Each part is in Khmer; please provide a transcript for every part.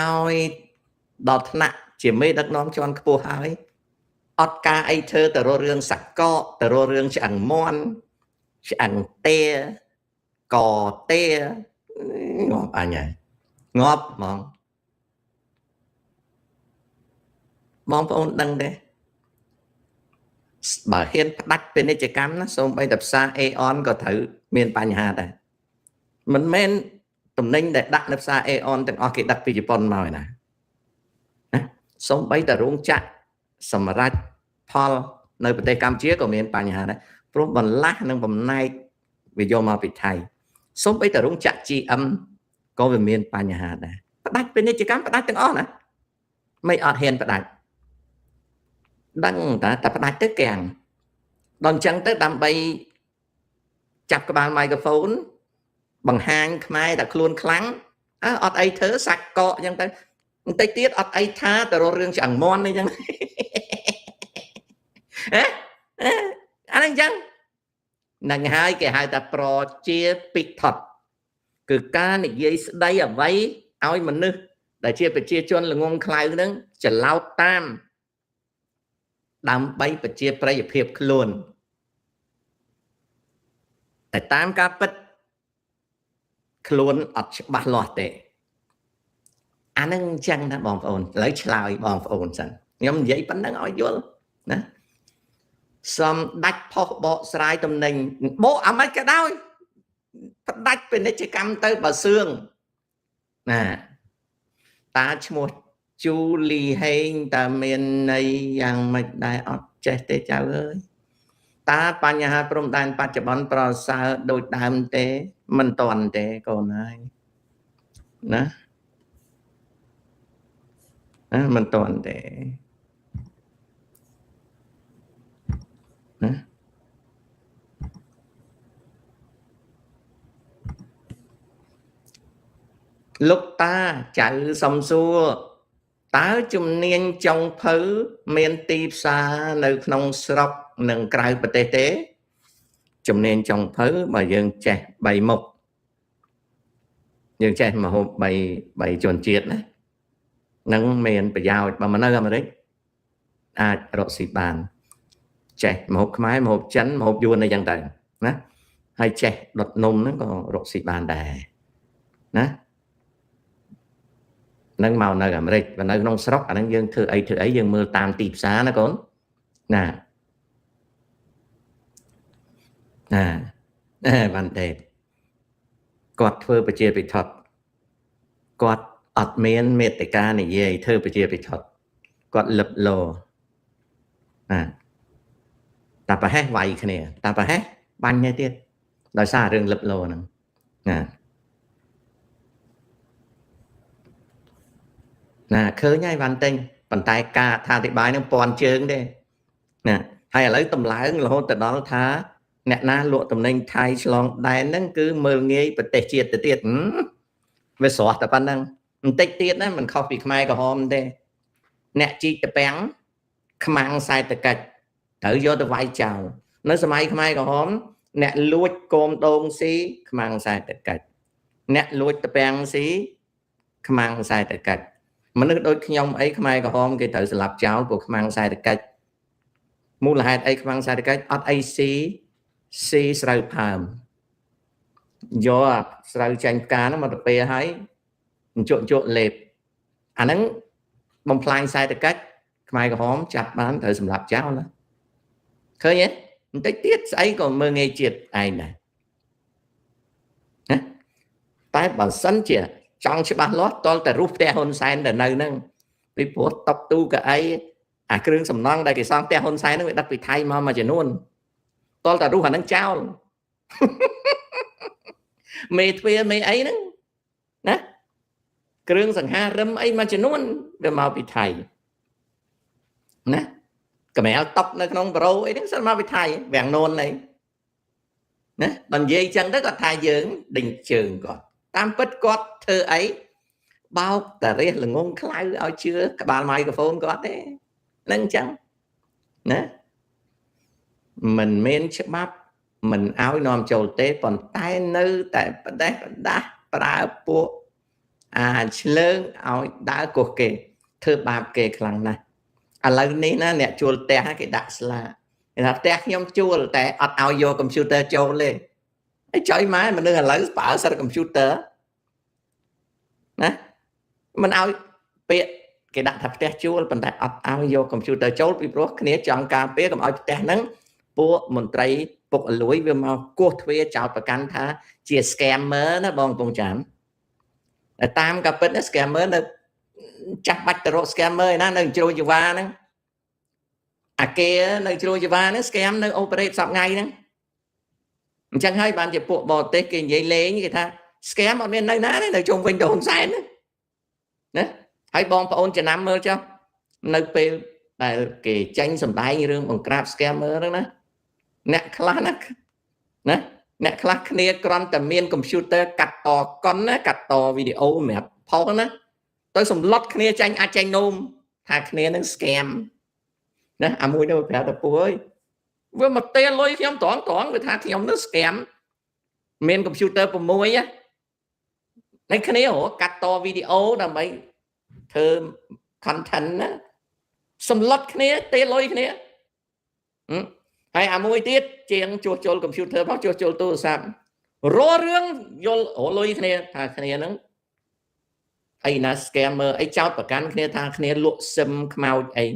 ឲ្យដល់ថ្នាក់ជាមេដឹកនាំជាន់ខ្ពស់ហើយអត់ការអីធ្វើទៅរករឿងសកកទៅរករឿងឆ្អឹងមន់ឆ្អឹងទេកទេងាប់អញហើយងាប់ហ្មងបងប្អូនដឹងទេបើហ៊ានផ្ដាច់ពាណិជ្ជកម្មណាសូម្បីតែផ្សារ Aeon ក៏ត្រូវមានបញ្ហាដែរមិនមែនតំណែងដែលដាក់នៅផ្សារ Aeon ទាំងអស់គេដឹកពីជប៉ុនមកឯណាសូម្បីតែរោងចក្រសម្រាប់ផលនៅប្រទេសកម្ពុជាក៏មានបញ្ហាដែរព្រោះបន្លាស់និងបំណែកវាយកមកពីថៃសូម្បីតែរោងចក្រ GM ក៏វាមានបញ្ហាដែរផ្ដាច់ពាណិជ្ជកម្មផ្ដាច់ទាំងអស់ណាមិនអត់ហ៊ានផ្ដាច់ដឹងតែផ្ដាច់ទៅកាំងដល់អញ្ចឹងទៅដើម្បីចាប់ក្បាលមីក្រូហ្វូនបង្ហាញខ្មែរតែខ្លួនខ្លាំងអត់អីធ្វើសាច់កកអញ្ចឹងទៅបន្តិចទៀតអត់អីថាទៅរករឿងឆ្អឹងមន់អីចឹងអាហ្នឹងអញ្ចឹងនឹងហើយគេហៅថាប្រជាពិធដ្ឋគឺការនិយាយស្ដីអ្វីឲ្យមនុស្សដែលជាប្រជាជនល្ងងខ្លៅហ្នឹងច្រឡោតតាមដើម្បីប្រជាប្រិយភាពខ្លួនតែតាមការពិតខ្លួនអត់ច្បាស់លាស់ទេអានឹងអញ្ចឹងណាបងប្អូនឥឡូវឆ្លើយបងប្អូនសិនខ្ញុំនិយាយប៉ុណ្្នឹងឲ្យយល់ណាសំដាច់ផុសបកស្រាយតំណែងបកអាម៉េចក៏ដោយផ្ដាច់ពាណិជ្ជកម្មទៅបើសឿងណាតាឈ្មោះជូលីហេងតើមានន័យយ៉ាងម៉េចដែរអត់ចេះទេចៅអើយតើបញ្ហាព្រំដែនបច្ចុប្បន្នប្រសើរដូចដើមទេមិនតាន់ទេកូនហើយណាមិនតាន់ទេណាលោកតាចៅសំសួរតើជំនាញចុងភៅមានទីផ្សារនៅក្នុងស្រុកនិងក្រៅប្រទេសទេជំនាញចុងភៅបើយើងចេះ3មុខយើងចេះមហូប3ជនជាតិណានឹងមានប្រយោជន៍បើមកនៅអាមេរិកអាចរកស៊ីបានចេះមហូបខ្មែរមហូបចិនមហូបយួនអីចឹងទៅណាហើយចេះដុតនំហ្នឹងក៏រកស៊ីបានដែរណានឹងមកនៅអាមេរិកបើនៅក្នុងស្រុកអាហ្នឹងយើងធ្វើអីយើងមើលតាមទីផ្សារណាកូនណាបានទេគាត់ធ្វើប្រជាពិធដ្ឋគាត់អត់មានមេត្តានិយាយធ្វើប្រជាពិធដ្ឋគាត់លឹបលោតាប្រហែសវាយគ្នាតាប្រហែសបាញ់គ្នាទៀតដោយសាររឿងលឹបលោហ្នឹងណាឃើញហើយបានទិញប៉ុន្តែការថាអធិប្បាយនឹងពាន់ជើងទេណាហើយឥឡូវតម្លើងរហូតទៅដល់ថាអ្នកណាលក់តំណែងថៃឆ្លងដែនហ្នឹងគឺមើលងាយប្រទេសជាតិទៅទៀតវាស្រស់តែប៉ុណ្្នឹងបន្តិចទៀតណាមិនខុសពីខ្មែរក្រហមទេអ្នកជីកតពាំងខ្មាំងសេដ្ឋកិច្ចត្រូវយកទៅវាយចោលនៅសម័យខ្មែរក្រហមអ្នកលួចកូមដងស៊ីខ្មាំងសេដ្ឋកិច្ចអ្នកលួចតពាំងស៊ីខ្មាំងសេដ្ឋកិច្ចមនុស្សដូចខ្ញុំអីខ្មែរក្រហមគេត្រូវស្លាប់ចោលព្រោះខ្មាំងសេដ្ឋកិច្ចមូលហេតុអីខ្មាំងសេដ្ឋកិច្ចអត់អីស៊ីស្រូវផើមយកស្រូវចាញ់ផ្កាហ្នឹងមកទៅពេលហើយជក់លេបអាហ្នឹងបំផ្លាញសេដ្ឋកិច្ចខ្មែរក្រហមចាប់បានត្រូវសម្លាប់ចោលណាឃើញទេបន្តិចទៀតស្អីក៏មើលងាយជាតិឯងដែរណាតែបើសិនជាចង់ច្បាស់លាស់តលតែរូបផ្ទះហ៊ុនសែនដែលនៅហ្នឹងពីព្រោះតុបទូកៅអីអាគ្រឿងសំណង់ដែលគេសង់ផ្ទះហ៊ុនសែនហ្នឹងវាដឹកពីថៃមកមួយចំនួនតលតែរូបអាហ្នឹងចោលមេទ្វាមេអីហ្នឹងណាគ្រឿងសង្ហារឹមអីមួយចំនួនវាមកពីថៃណាកម្រាលតុបនៅក្នុងប្រូអីហ្នឹងសិនមកពីថៃវាំងនូនអីណាដល់និយាយចឹងទៅគាត់ថាយើងដេញជើងគាត់តាមពិតគាត់ធ្វើអីបោកតារះល្ងងខ្លៅឲ្យជឿក្បាលមីក្រូហ្វូនគាត់ទេហ្នឹងអញ្ចឹងណាមិនមានច្បាប់មិនឲ្យនាំចូលទេប៉ុន្តែនៅតែបដិសេធប្រើពួក ឆ្លើងឲ្យដើរកុសគេធ្វើបាបគេខ្លាំងណាស់ឥឡូវនេះណាអ្នកជួលផ្ទះគេដាក់ស្លាគេថាផ្ទះខ្ញុំជួលតែអត់ឲ្យយកកុំព្យូទ័រចូលទេហើយចុយម៉ែមនុស្សឥឡូវប្រើសិតកុំព្យូទ័រណាមិនឲ្យពាក្យគេដាក់ថាផ្ទះជួលប៉ុន្តែអត់ឲ្យយកកុំព្យូទ័រចូលពីព្រោះគ្នាចង់ការពារកុំឲ្យផ្ទះហ្នឹងពួកមន្ត្រីពុកអលួយវាមកគោះទ្វារចោតប្រកាន់ថាជា scammer ណាបងពងចាំតែតាមការពិតណា scammer នៅចាស់បាច់ទៅរក scammer ឯណានៅជ្រោយជីវ៉ាហ្នឹងអាគេនៅជ្រោយជីវ៉ាហ្នឹង scam នៅ operate សប្ថ្ងៃហ្នឹងអញ្ចឹងហើយបានជាពួកបរទេសគេនិយាយលេងគេថា scam អត់មាននៅណាទេនៅជុំវិញទៅហ៊ុនសែនហ្នឹងណាហើយបងប្អូនចំណាំមើលចុះនៅពេលដែលគេចាញ់សម្ដែងរឿងបង្ក្រាប scammer ហ្នឹងណាអ្នកខ្លះណាអ្នកខ្លះគ្នាគ្រាន់តែមានកុំព្យូទ័រកាត់តកុនណាកាត់តវីដេអូសម្រាប់ផុសណាទៅសម្លុតគ្នាចាញ់អាចចាញ់នោមថាគ្នានឹង scam ណាអាមួយនោះប្រាប់តពូអើយវាមកទេលុយខ្ញុំត្រង់វាថាខ្ញុំនឹង scam មានកុំព្យូទ័រ6ណាហើយគ្នាកាត់តវីដេអូដើម្បីធ្វើ content ណាសម្លុតគ្នាទេលុយគ្នាហើយអាមួយទៀតជាងជួសជុលកុំព្យូទ័រផងជួសជុលទូរស័ព្ទរករឿងយល់លុយគ្នាថាគ្នាហ្នឹងអីណា scammer អីចោតប្រកាន់គ្នាថាគ្នាលក់SIM ខ្មោចអី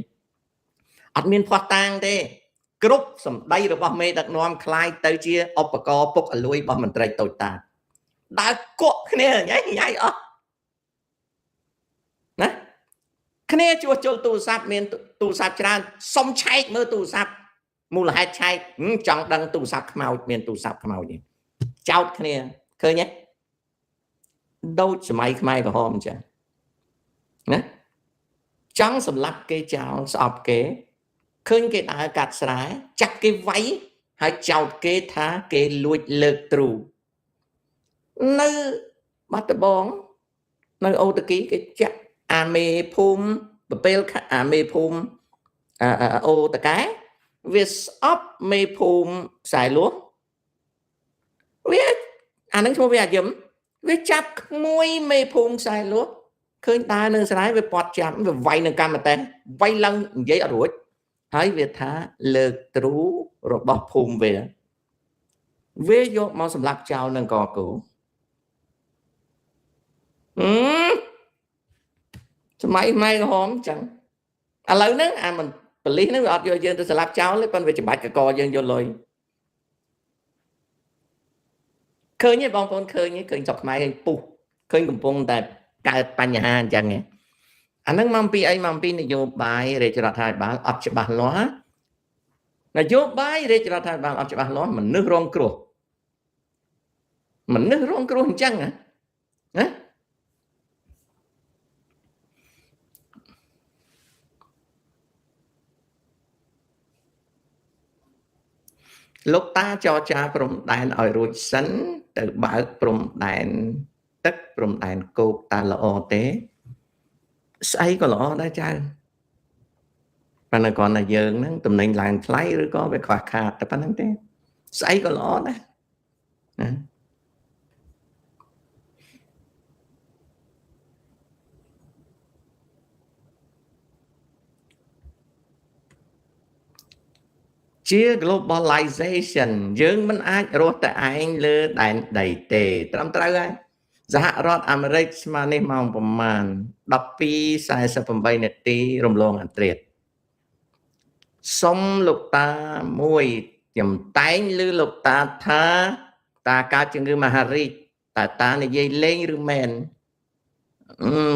អត់មានភ័ស្តុតាងទេគ្រប់សម្ដីរបស់មេដឹកនាំคล้ายទៅជាឧបករណ៍ពុកអលួយរបស់មន្ត្រីតូចតាចដើរគក់គ្នាញ៉ៃអស់ណាគ្នាជួសជុលទូរស័ព្ទមានទូរស័ព្ទច្រើនសុំឆែកមើលទូរស័ព្ទមូលហេតុឆែកចង់ដឹងទូរស័ព្ទខ្មោចមានទូរស័ព្ទខ្មោចនេះចោតគ្នាឃើញទេដូចសម័យខ្មែរក្រហមអញ្ចឹងណាចង់សម្លាប់គេចោលស្អប់គេឃើញគេដើរកាត់ស្រែចាប់គេវាយហើយចោតគេថាគេលួចលើកទ្រូនៅបាត់ដំបងនៅអូតាគីគេចាក់អាមេភូមិប្រពេលអាមេភូមិអូតាកែវាស្អប់មេភូមិខ្សែលួសវាអានឹងឈ្មោះវាអាយឹមវាចាប់ក្មួយមេភូមិខ្សែលួសឃើញដើរនៅស្រែវាពាត់ចាប់វាវាយនឹងកម្មតេវាយឡើងនិយាយអត់រួចហើយវាថាលើកទ្រូរបស់ភូមិវាយកមកសម្លាប់ចោលនឹងកកូសម័យម៉ែក្រហមចឹងឥឡូវហ្នឹងអាមិនប៉ូលីសហ្នឹងវាអត់យកយើងទៅស្លាប់ចោលទេប៉ុន្តែវាច្បាច់កកយើងយកលុយឃើញទេបងប្អូនឃើញស្រុកខ្មែរឃើញពុះឃើញកំពុងតែកើតបញ្ហាអញ្ចឹងអាហ្នឹងមកពីអីមកពីនយោបាយរាជរដ្ឋាភិបាលអត់ច្បាស់លាស់នយោបាយរាជរដ្ឋាភិបាលអត់ច្បាស់លាស់មនុស្សរងគ្រោះអញ្ចឹងណាលោកតាចរចាព្រំដែនឲ្យរួចសិនទៅបើកព្រំដែនទឹកព្រំដែនគោកតើល្អទេស្អីក៏ល្អដែរចៅប៉ុន្តែគ្រាន់តែយើងហ្នឹងតំណែងឡើងថ្លៃឬក៏វាខ្វះខាតតែប៉ុណ្្នឹងទេស្អីក៏ល្អដែរណាជា globalization យើងមិនអាចរស់តែឯងលើដែនដីទេត្រឹមត្រូវហើយសហរដ្ឋអាមេរិកស្មើនេះម៉ោងប្រមាណ 12:48 នាទីរំលងអត្រាសុំលោកតាមួយខ្ញុំតែងឮលោកតាថាតាកើតជំងឺមហារីកតើតានិយាយលេងឬមែន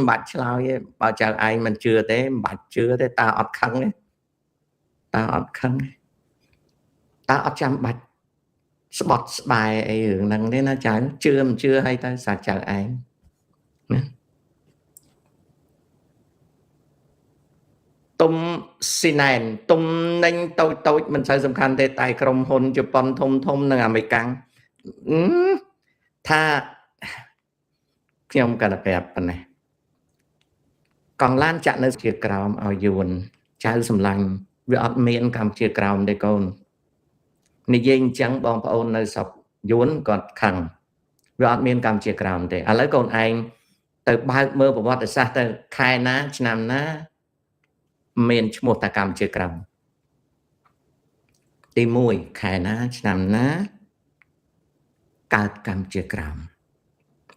បាច់ឆ្លើយទេបើចៅឯងមិនជឿទេមិនបាច់ជឿទេតាអត់ខឹងទេតាអត់ខឹងទេតាអត់ចាំបាច់ស្បត់ស្បែអីរឿងហ្នឹងទេណាចៅជឿមិនជឿឲ្យទៅសាច់ចៅឯងណាទុំស៊ីណែនទុំណេញតូចមិនសូវសំខាន់ទេតែក្រុមហ៊ុនជប៉ុនធំនិងអាមេរិកថាខ្ញុំក៏តែប្រាប់ប៉ុណ្ណេះកង់ឡានចាក់នៅជាក្រោមឲ្យយួនចៅសម្លាញ់វាអត់មានកម្ពុជាក្រោមទេកូននិយាយអញ្ចឹងបងប្អូននៅស្រុកយួនគាត់ខឹងវាអត់មានកម្ពុជាក្រោមទេឥឡូវកូនឯង ទៅបើកមើលប្រវត្តិសាស្ត្រទៅខែណាឆ្នាំណាមានឈ្មោះតាកម្ពុជាក្រោមទី1ខែណាឆ្នាំណាកើតកម្ពុជាក្រោម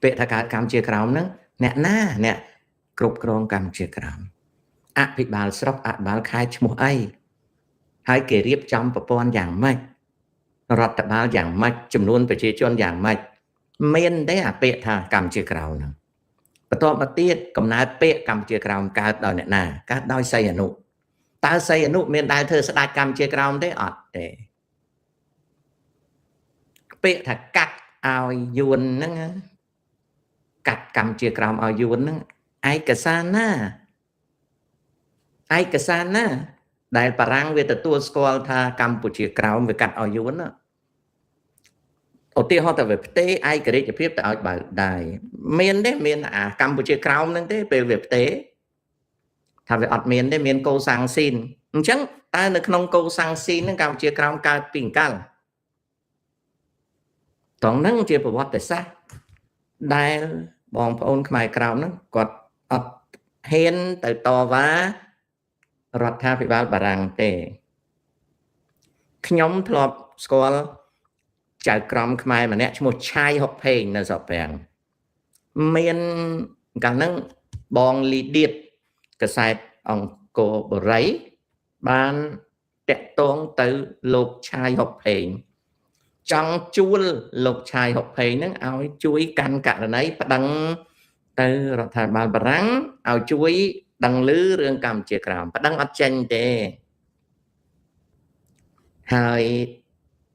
ពាក្យថាកើតកម្ពុជាក្រោមហ្នឹងអ្នកណាអ្នកគ្រប់គ្រងកម្ពុជាក្រោមអភិបាលស្រុកអភិបាលខេត្តឈ្មោះអីហើយគេរៀបចំប្រព័ន្ធយ៉ាងម៉េចរដ្ឋបាលយ៉ាងម៉េចចំនួនប្រជាជនយ៉ាងម៉េចមានទេអាពាក្យថាកម្ពុជាក្រោមហ្នឹងបន្ទាប់មកទៀតកំណើតពាក្យកម្ពុជាក្រោមកើតដោយអ្នកណាកើតដោយសីហនុតើសីហនុមានដែលធ្វើស្ដេចកម្ពុជាក្រោមទេអត់ទេពាក្យថាកាត់ឲ្យយួនហ្នឹងកាត់កម្ពុជាក្រោមឲ្យយួនហ្នឹងឯកសារណាដែលបារាំងវាទទួលស្គាល់ថាកម្ពុជាក្រោមវាកាត់ឲ្យយួនណាឧទាហរណ៍ទៅវាផ្ទេឯករាជ្យភាពទៅឲ្យបើដែរមានទេមានអាកម្ពុជាក្រោមហ្នឹងទេពេលវាផ្ទេថាវាអត់មានទេមានកូសាំងស៊ីនអញ្ចឹងតើនៅក្នុងកូសាំងស៊ីនហ្នឹងកម្ពុជាក្រោមកើតពីកាលត្រង់ហ្នឹងជាប្រវត្តិសាស្ត្រដែលបងប្អូនខ្មែរក្រោមហ្នឹងគាត់អត់ហ៊ានទៅតវ៉ារដ្ឋាភិបាលបារាំងទេខ្ញុំធ្លាប់ស្គាល់ចៅក្រមខ្មែរម្នាក់ឈ្មោះឆាយហុកផេងនៅស្រុកប្រាំងមានកាលហ្នឹងបងលីឌៀតកសែតអង្គរបូរីបានតាក់ទងទៅលោកឆាយហុកផេងចង់ជួលលោកឆាយហុកផេងហ្នឹងឲ្យជួយកាន់ករណីប្តឹងទៅរដ្ឋាភិបាលបារាំងឲ្យជួយដឹងឮរឿងកម្ពុជាក្រោមប្តឹងអត់ចេញទេហើយ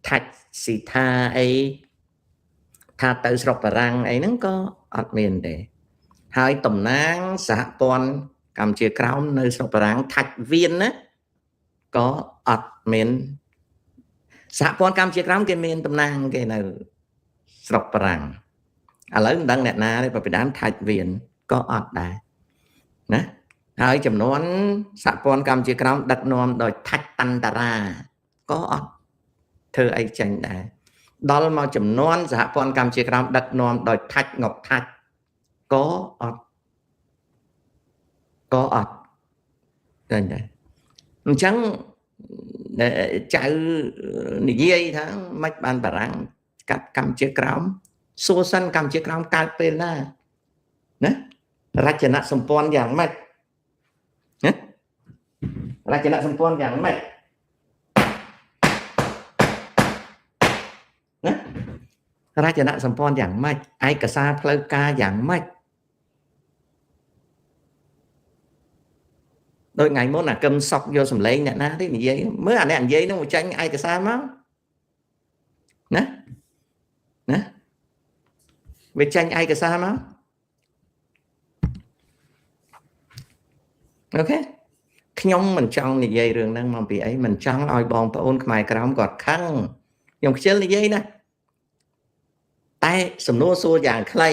ថាច់ស៊ីថាអីថាទៅស្រុកបារាំងអីហ្នឹងក៏អត់មានទេហើយតំណាងសហព័ន្ធកម្ពុជាក្រោមនៅស្រុកបារាំងថាច់វៀនណាក៏អត់មានសហព័ន្ធកម្ពុជាក្រោមគេមានតំណាងគេនៅស្រុកបារាំងឥឡូវមិនដឹងអ្នកណាទេពីដើមថាច់វៀនក៏អត់ដែរណាហើយចំនួនសហព័ន្ធកម្ពុជាក្រោមដឹកនាំដោយថាច់តន្តរាក៏អត់ធ្វើអីចេញដែរដល់មកចំនួនសហព័ន្ធកម្ពុជាក្រោមដឹកនាំដោយថាច់ងប់ថាច់ក៏អត់ចេញដែរអញ្ចឹងចៅនិយាយថាមិនបានបារាំងកាត់កម្ពុជាក្រោមសួរសិនកម្ពុជាក្រោមកើតពេលណាណារចនាសម្ព័ន្ធយ៉ាងម៉េចណារចនាសម្ព័ន្ធយ៉ាងម៉េចណារចនាសម្ព័ន្ធយ៉ាងម៉េចឯកសារផ្លូវការយ៉ាងម៉េចដូចថ្ងៃមុនអាកឹមសុកយកសម្លេងអ្នកណាទេនិយាយមើលអាអ្នកនិយាយនោះមកចាញ់ឯកសារមកណាវាចាញ់ឯកសារមកអូខេខ្ញុំមិនចង់និយាយរឿងហ្នឹងមកពីអីមិនចង់ឲ្យបងប្អូនខ្មែរក្រោមគាត់ខឹងខ្ញុំខ្ជិលនិយាយណាតែសំណួរសួរយ៉ាងខ្លី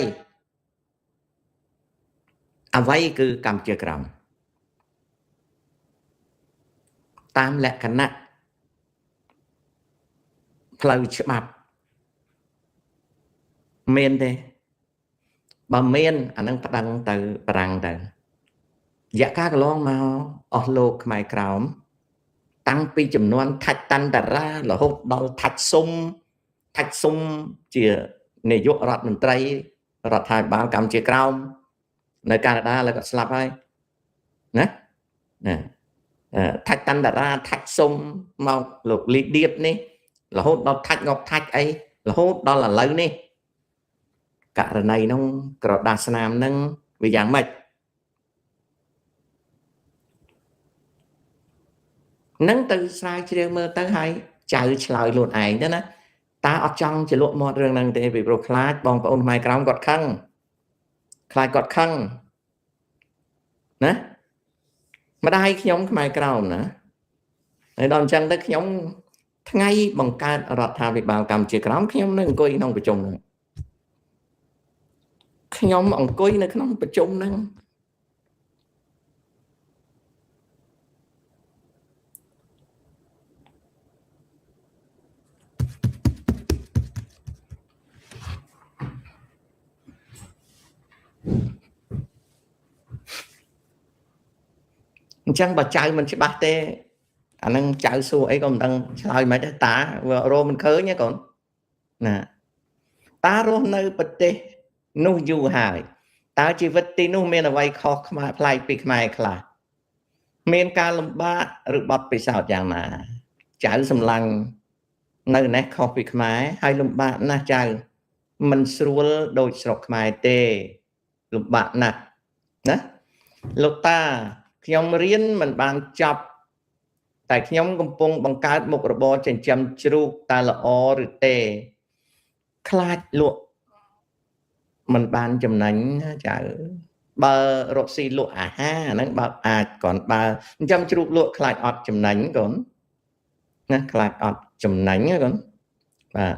អ្វីគឺកម្ពុជាក្រោមតាមលក្ខណៈផ្លូវច្បាប់មានទេបើមានអានឹងប្តឹងទៅប្រាំងទៅរយៈកាលកន្លងមកអស់លោកខ្មែរក្រោមតាំងពីចំនួនថាច់តន្តរារហូតដល់ថាច់សុំជានាយករដ្ឋមន្ត្រីរដ្ឋាភិបាលកម្ពុជាក្រោមនៅកាណាដាแล้วក៏ស្លាប់ហើយណាថាច់តន្តរាថាច់សុំមកលោកលីឌៀបនេះរហូតដល់ថាច់ងប់ថាច់អីរហូតដល់ឥឡូវនេះករណីនោះក្រដាសស្នាមនឹងវាយ៉ាងម៉េចនឹងទៅស្រាវជ្រាវមើលទៅហើយចៅឆ្លើយខ្លួនឯងទៅណាតើអត់ចង់ជាលក់មាត់រឿងហ្នឹងទេពីព្រោះខ្លាចបងប្អូនខ្មែរក្រោមគាត់ខឹងខ្លាចគាត់ខឹងណាម្ដាយខ្ញុំខ្មែរក្រោមណាហើយដល់អញ្ចឹងទៅខ្ញុំថ្ងៃបង្កើតរដ្ឋាភិបាលកម្ពុជាក្រោមខ្ញុំនៅអង្គុយក្នុងប្រជុំហ្នឹងខ្ញុំអង្គុយនៅក្នុងប្រជុំហ្នឹង chẳng bà cháu mình sẽ bắt tê anh đang cháu xua ấy còn đang chơi mấy cái tá rồi mình khớ nhé con nè ta rô nơi bật tê nu dù hài ta chỉ vật tí nu miền ở vay khó khmai play pi khmai khla miền ca lầm ba rực bọt bị sao chẳng mà cháu xâm lăng nơi nét khó pi khmai hay lầm ba na cháu mình xua đôi sọc khmai tê lầm ba nè nè lúc taខ្ញុំរៀនមិនបានចប់តែខ្ញុំកំពុងបង្កើតមុខរបរចិញ្ចឹមជ្រូកតើល្អឬទេខ្លាចលក់មិនបានចំណេញចៅបើរកស៊ីលក់អាហារហ្នឹងបើអាចគ្រាន់បើចិញ្ចឹមជ្រូកលក់ខ្លាចអត់ចំណេញកូនណាខ្លាចអត់ចំណេញកូនបាទ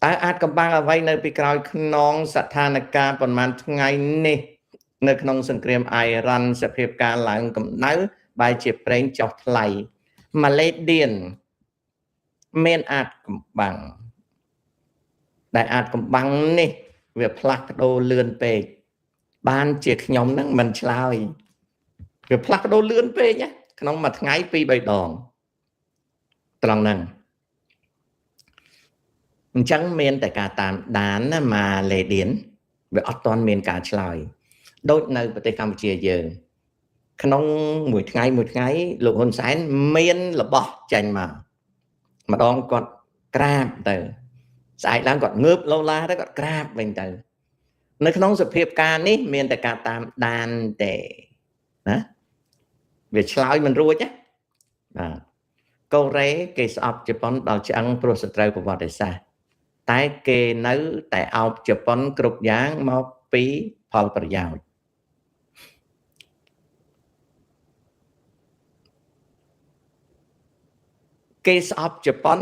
តើអាចកំបាំងអ្វីនៅពីក្រោយខ្នងស្ថានភាពប្រហែលថ្ងៃនេះនៅក្នុងសង្គ្រាមអ៊ៃរ៉ាន់សភាពការឡើងកម្ដៅបែរជាប្រេងចុះថ្លៃម៉ាឡេឌៀនមានអាចកំបាំងដែលអាចកំបាំងនេះវាផ្លាស់ប្ដូរលឿនពេកបានជាខ្ញុំហ្នឹងមិនឆ្លើយវាផ្លាស់ប្ដូរលឿនពេកណាក្នុងមួយថ្ងៃ 2-3 ដងត្រង់ហ្នឹងអញ្ចឹងមានតែការតាមដានណាម៉ាឡេឌៀនវាអត់ទាន់មានការឆ្លើយដូចនៅប្រទេសកម្ពុជាយើងក្នុងមួយថ្ងៃលោកហ៊ុនសែនមានរបស់ចេញមកម្ដងគាត់ក្រាបទៅស្អែកឡើងគាត់ងើបឡូឡាទៅគាត់ក្រាបវិញទៅនៅក្នុងសភាពការនេះមានតែការតាមដានទេណាវាឆ្លើយមិនរួចណាបាទកូរ៉េគេស្អប់ជប៉ុនដល់ឆ្អឹងព្រោះសត្រូវប្រវត្តិសាស្ត្រតែគេនៅតែអោបជប៉ុនគ្រប់យ៉ាងមកពីផលប្រយោជន៍គេស្អប់ជប៉ុន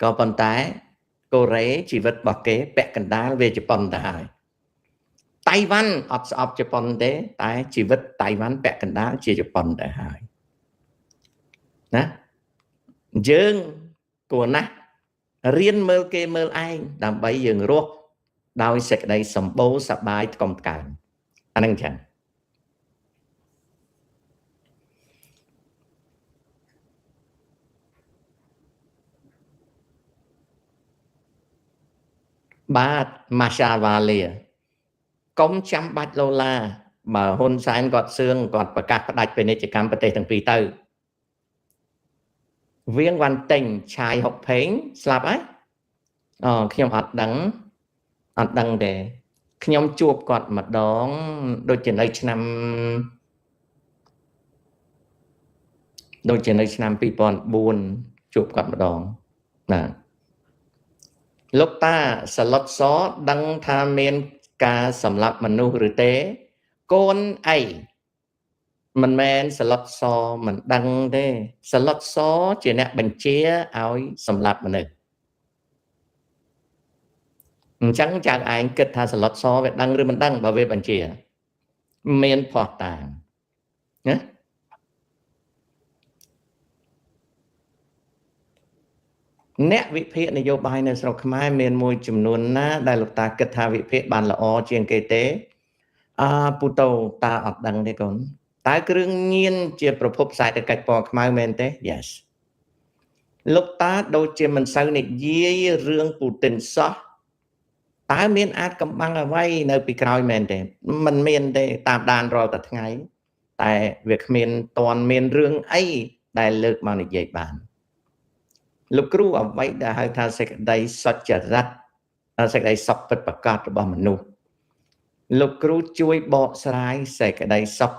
ក៏ប៉ុន្តែកូរ៉េជីវិតរបស់គេពាក់កណ្ដាលវាជប៉ុនទៅហើយតៃវ៉ាន់អត់ស្អប់ជប៉ុនទេតែជីវិតតៃវ៉ាន់ពាក់កណ្ដាលជាជប៉ុនទៅហើយណាយើងគួរណាស់រៀនមើលគេមើលឯងដើម្បីយើងរស់ដោយសេចក្តីសម្បូរសប្បាយថ្កុំថ្កើងអាហ្នឹងចឹងបាទម៉ាសាវ៉ាលាកុំចាំបាច់ឡូឡាបើហ៊ុនសែនគាត់សឿងគាត់ប្រកាសផ្ដាច់ពាណិជ្ជកម្មប្រទេសទាំងពីរទៅវៀងវ៉ាន់តេងឆាយហុកផេងស្លាប់ហើយខ្ញុំអត់ដឹងទេខ្ញុំជួបគាត់ម្ដងដូចជានៅឆ្នាំ2004ជួបគាត់ម្ដងណាលោកតាសឡុតសដឹងថាមានការសម្លាប់មនុស្សឬទេកូនអីមិនមែនសឡុតសមិនដឹងទេសឡុតសជាអ្នកបញ្ជាឲ្យសម្លាប់មនុស្សអញ្ចឹងចៅឯងគិតថាសឡុតសវាដឹងឬមិនដឹងបើវាបញ្ជាមានផុសតាងណាអ្នកវិភាគនយោបាយនៅស្រុកខ្មែរមានមួយចំនួនណាដែលលោកតាគិតថាវិភាគបានល្អជាងគេទេពូតូតាអត់ដឹងទេកូនតើគ្រឿងញៀនជាប្រភពសេដ្ឋកិច្ចពណ៌ខ្មៅមែនទេ Yes លោកតាដូចជាមិនសូវនិយាយរឿងពូទីនសោះតើមានអាចកំបាំងអ្វីនៅពីក្រោយមែនទេมันមានទេតាមដានរាល់តែថ្ងៃតែវាគ្មានតន់មានរឿងអីដែលលើកមកនិយាយបានលោកគ្រូអ្វីដែលហៅថាសេចក្តីសុចរិតសេចក្តីសុខពិតប្រាកដរបស់មនុស្សលោកគ្រូជួយបកស្រាយសេចក្តីសុខ